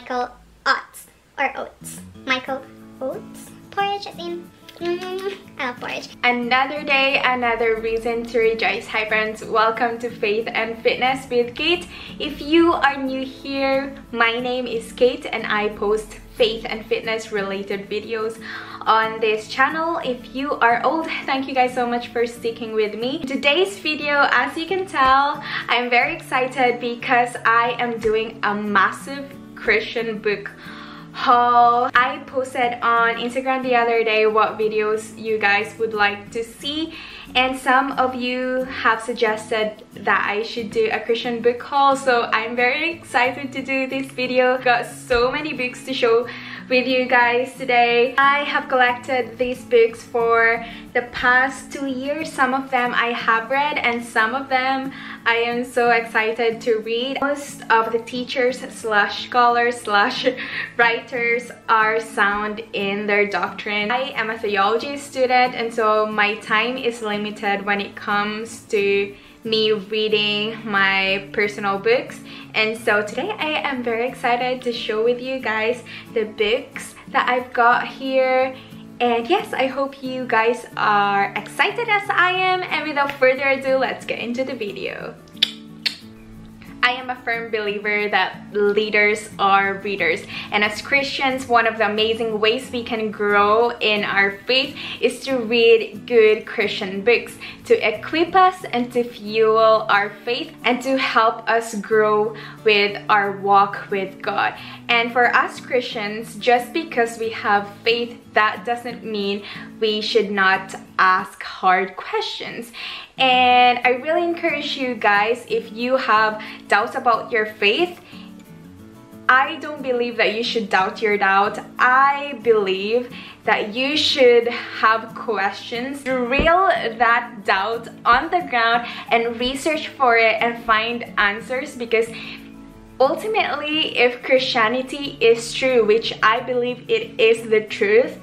Michael Oates or Oates. Michael Oates porridge, I think. I love porridge. Another day, another reason to rejoice. Hi friends, welcome to Faith and Fitness with Kate. If you are new here, my name is Kate and I post faith and fitness related videos on this channel. If you are old, thank you guys so much for sticking with me. Today's video, as you can tell, I'm very excited because I am doing a massive Christian book haul. I posted on Instagram the other day what videos you guys would like to see, and some of you have suggested that I should do a Christian book haul, so I'm very excited to do this video. Got so many books to show with you guys today. I have collected these books for the past 2 years. Some of them I have read and some of them I am so excited to read. Most of the teachers slash scholars slash writers are sound in their doctrine. I am a theology student, and so my time is limited when it comes to me reading my personal books, and so today I am very excited to show with you guys the books that I've got here. And yes, I hope you guys are excited as I am, and without further ado, let's get into the video. I am a firm believer that leaders are readers, and as Christians, one of the amazing ways we can grow in our faith is to read good Christian books to equip us and to fuel our faith and to help us grow with our walk with God. And for us Christians, just because we have faith, that doesn't mean we should not ask hard questions. And I really encourage you guys, if you have doubts about your faith, I don't believe that you should doubt your doubt. I believe that you should have questions, reel that doubt on the ground and research for it and find answers, because ultimately, if Christianity is true, which I believe it is the truth,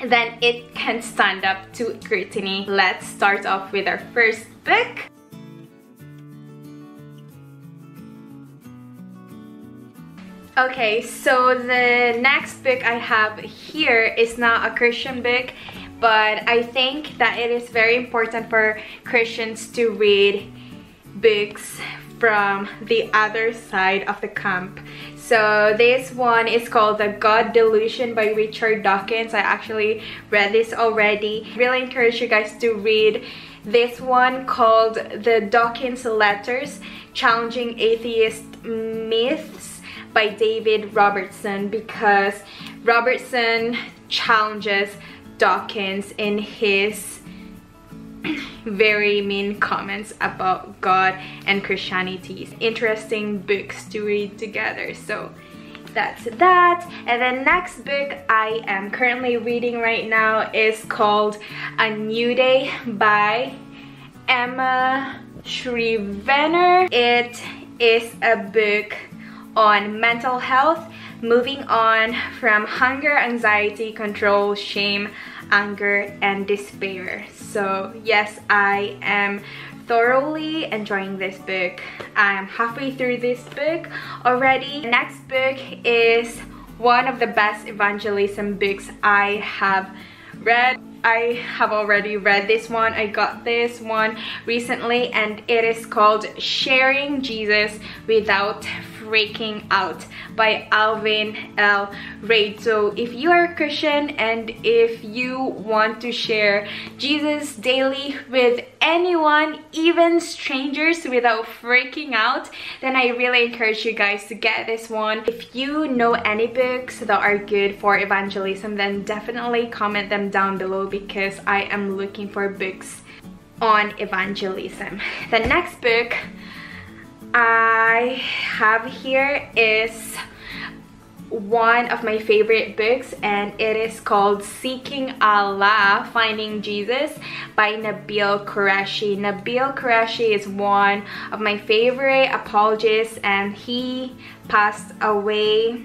then it can stand up to scrutiny. Let's start off with our first book. Okay, so the next book I have here is not a Christian book, but I think that it is very important for Christians to read books from the other side of the camp. So this one is called The God Delusion by Richard Dawkins. I actually read this already. Really encourage you guys to read this one called The Dawkins Letters, Challenging Atheist Myths by David Robertson, because Robertson challenges Dawkins in his very mean comments about God and Christianity. Interesting books to read together. So that's that. And the next book I am currently reading right now is called A New Day by Emma Scrivener. It is a book on mental health, moving on from hunger, anxiety, control, shame, anger, and despair. So yes, I am thoroughly enjoying this book. I am halfway through this book already. The next book is one of the best evangelism books I have read. I have already read this one. I got this one recently, and it is called Sharing Jesus Without Freaking Out by Alvin L. Reid. So if you are a Christian and if you want to share Jesus daily with anyone, even strangers, without freaking out, then I really encourage you guys to get this one. If you know any books that are good for evangelism, then definitely comment them down below, because I am looking for books on evangelism. The next book I have here is one of my favorite books, and it is called Seeking Allah, Finding Jesus by Nabil Qureshi. Nabil Qureshi is one of my favorite apologists, and he passed away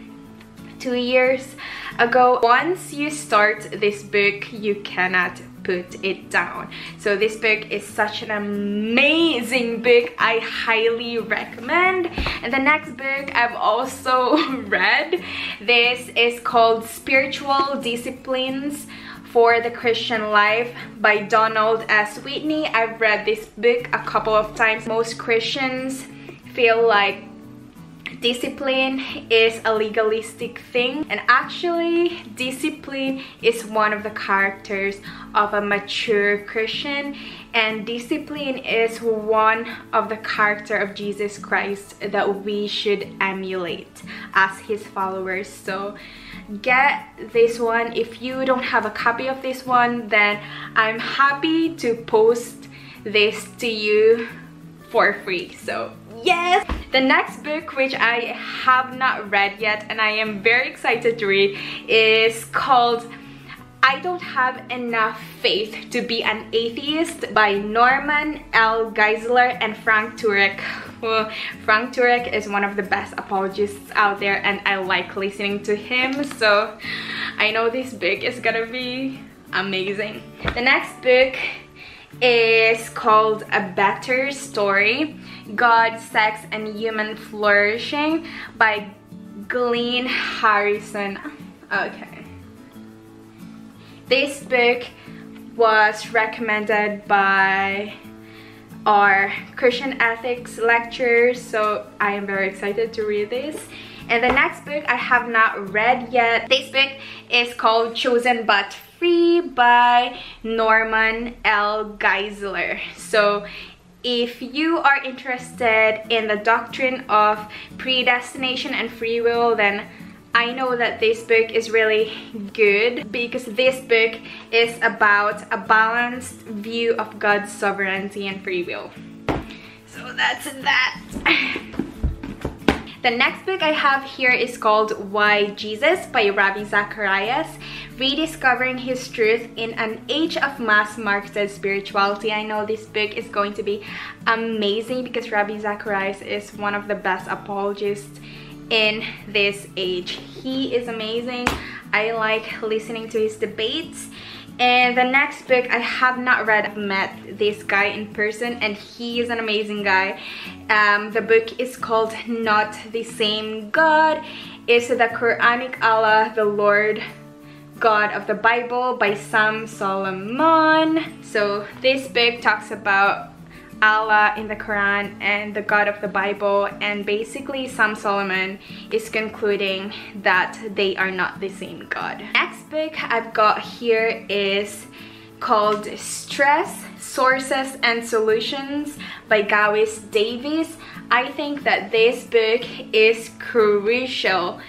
2 years ago. Once you start this book, you cannot put it down. So this book is such an amazing book. I highly recommend. And the next book I've also read. This is called Spiritual Disciplines for the Christian Life by Donald S. Whitney. I've read this book a couple of times. Most Christians feel like discipline is a legalistic thing, and actually discipline is one of the characters of a mature Christian, and discipline is one of the character of Jesus Christ that we should emulate as his followers. So get this one. If you don't have a copy of this one, then I'm happy to post this to you for free. So yes! The next book, which I have not read yet and I am very excited to read, is called I Don't Have Enough Faith to Be an Atheist by Norman L. Geisler and Frank Turek. Well, Frank Turek is one of the best apologists out there and I like listening to him, so I know this book is gonna be amazing. The next book is called A Better Story: God, Sex, and Human Flourishing by Glenn Harrison. Okay. This book was recommended by our Christian ethics lecturers, so I am very excited to read this. And the next book I have not read yet. This book is called Chosen But Free by Norman L. Geisler. So if you are interested in the doctrine of predestination and free will, then I know that this book is really good, because this book is about a balanced view of God's sovereignty and free will. So that's that. The next book I have here is called Why Jesus by Ravi Zacharias, Rediscovering His Truth in an Age of Mass-Marketed Spirituality. I know this book is going to be amazing because Ravi Zacharias is one of the best apologists in this age. He is amazing. I like listening to his debates. And the next book I have not read. I've met this guy in person and he is an amazing guy. The book is called Not the Same God. It's the Quranic Allah, the Lord God of the Bible by Sam Solomon. So this book talks about Allah in the Quran and the God of the Bible, and basically Sam Solomon is concluding that they are not the same God. Next book I've got here is called Stress, Sources and Solutions by Gawis Davis. I think that this book is crucial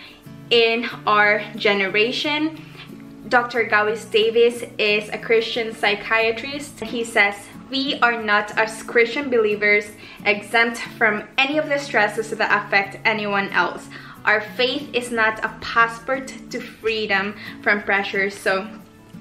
in our generation. Dr. Gawis Davis is a Christian psychiatrist. He says, "We are not, as Christian believers, exempt from any of the stresses that affect anyone else. Our faith is not a passport to freedom from pressure." So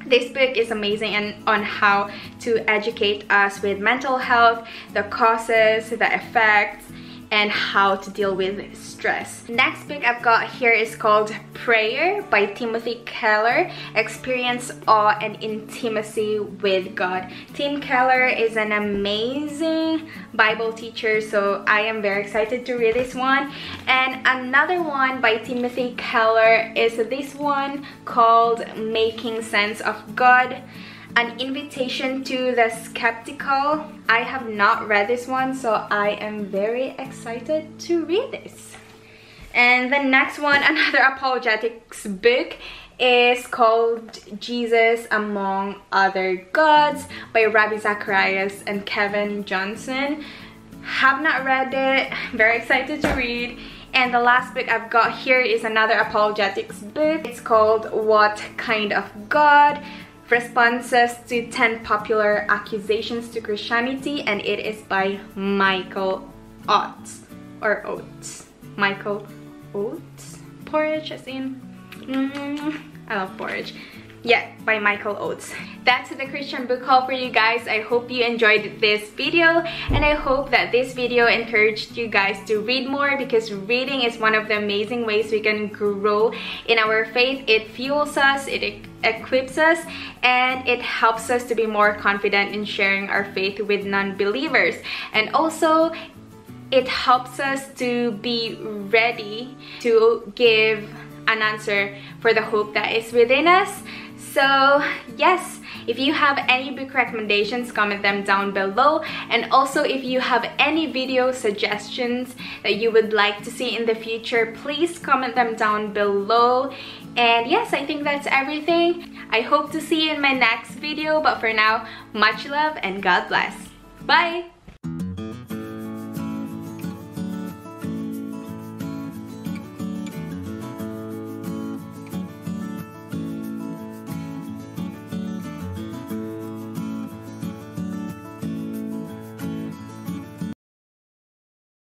this book is amazing and on how to educate us with mental health, the causes, the effects, and how to deal with stress. Next book I've got here is called Prayer by Timothy Keller, Experience Awe and Intimacy with God. Tim Keller is an amazing Bible teacher, so I am very excited to read this one. And another one by Timothy Keller is this one called Making Sense of God, An Invitation to the Skeptical. I have not read this one, so I am very excited to read this. And the next one, another apologetics book, is called Jesus Among Other Gods by Ravi Zacharias and Kevin Johnson. Have not read it, very excited to read. And the last book I've got here is another apologetics book. It's called What Kind of God? Responses to 10 Popular Accusations to Christianity, and it is by Michael Oates, or Oates. Michael Oates? Porridge, as in, I love porridge. Yeah, by Michael Oates. That's the Christian book haul for you guys. I hope you enjoyed this video, and I hope that this video encouraged you guys to read more, because reading is one of the amazing ways we can grow in our faith. It fuels us, it equips us, and it helps us to be more confident in sharing our faith with non-believers. And also, it helps us to be ready to give an answer for the hope that is within us. So yes, if you have any book recommendations, comment them down below. And also, if you have any video suggestions that you would like to see in the future, please comment them down below. And yes, I think that's everything. I hope to see you in my next video, but for now, much love and God bless. Bye!